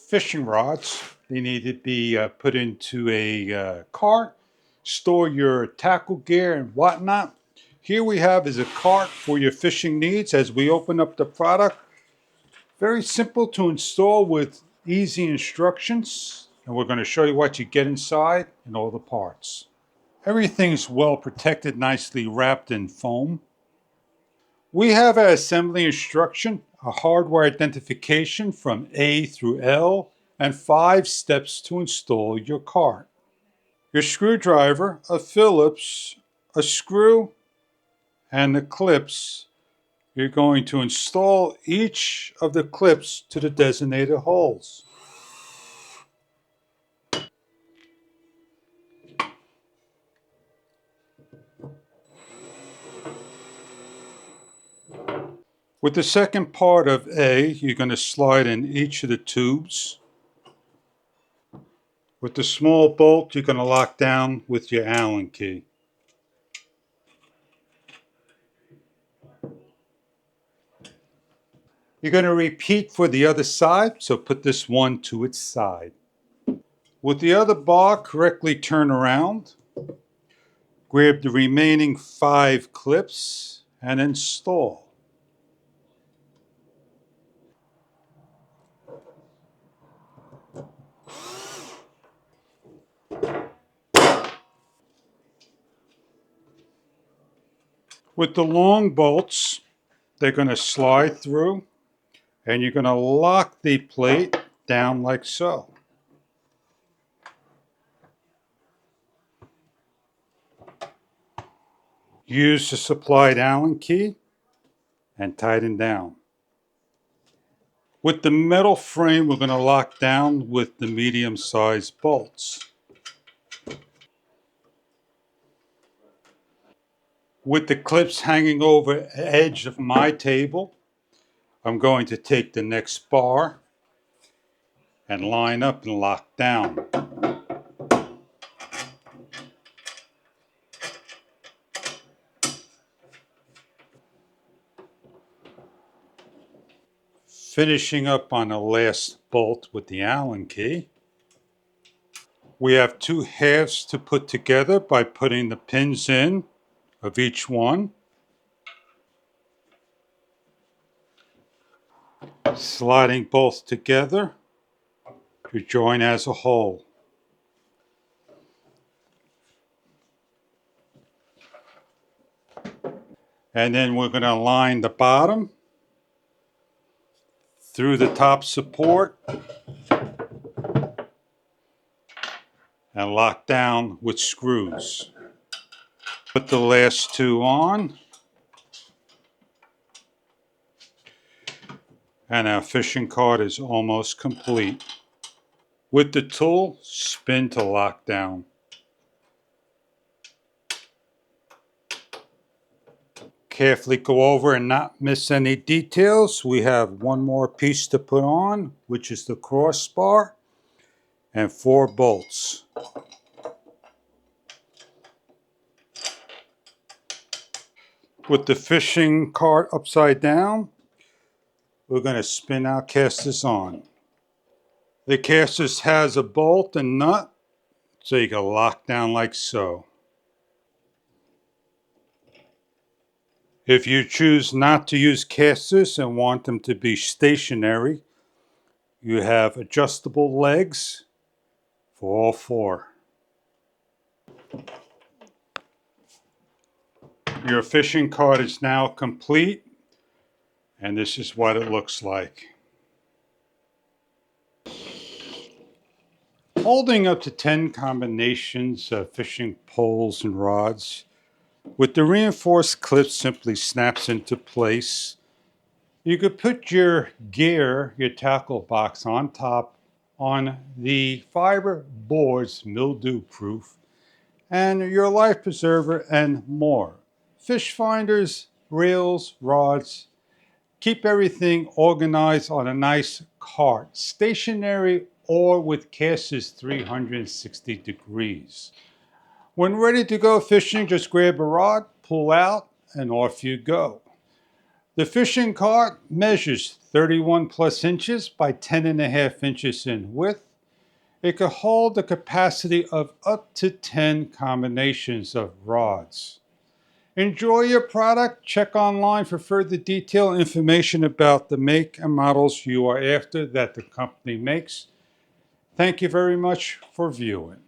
fishing rods. They need to be put into a cart, store your tackle gear and whatnot. Here we have is a cart for your fishing needs. As we open up the product, very simple to install with easy instructions. And we're going to show you what you get inside and all the parts. Everything's well protected, nicely wrapped in foam. We have an assembly instruction, a hardware identification from A through L, and 5 steps to install your cart. Your screwdriver, a Phillips, a screw, and the clips. You're going to install each of the clips to the designated holes. With the second part of A, you're going to slide in each of the tubes. With the small bolt, you're going to lock down with your Allen key. You're going to repeat for the other side, so put this one to its side. With the other bar correctly turned around, grab the remaining 5 clips and install. With the long bolts, they're going to slide through, and you're going to lock the plate down like so. Use the supplied Allen key and tighten down. With the metal frame, we're going to lock down with the medium-sized bolts. With the clips hanging over the edge of my table, I'm going to take the next bar and line up and lock down. Finishing up on the last bolt with the Allen key. We have 2 halves to put together by putting the pins in of each one. Sliding both together to join as a whole. And then we're going to line the bottom through the top support and lock down with screws. Put the last 2 on. And our fishing cart is almost complete. With the tool, spin to lock down. Carefully go over and not miss any details. We have one more piece to put on, which is the crossbar, and 4 bolts. With the fishing cart upside down, we're going to spin our casters on. The casters has a bolt and nut, so you can lock down like so. If you choose not to use casters and want them to be stationary, you have adjustable legs for all 4. Your fishing cart is now complete, and this is what it looks like. Holding up to 10 combinations of fishing poles and rods, with the reinforced clip simply snaps into place. You could put your gear, your tackle box on top on the fiber boards, mildew proof, and your life preserver and more. Fish finders, reels, rods. Keep everything organized on a nice cart, stationary or with casters 360 degrees. When ready to go fishing, just grab a rod, pull out, and off you go. The fishing cart measures 31 plus inches by 10.5 inches in width. It can hold the capacity of up to 10 combinations of rods. Enjoy your product. Check online for further detailed information about the make and models you are after that the company makes. Thank you very much for viewing.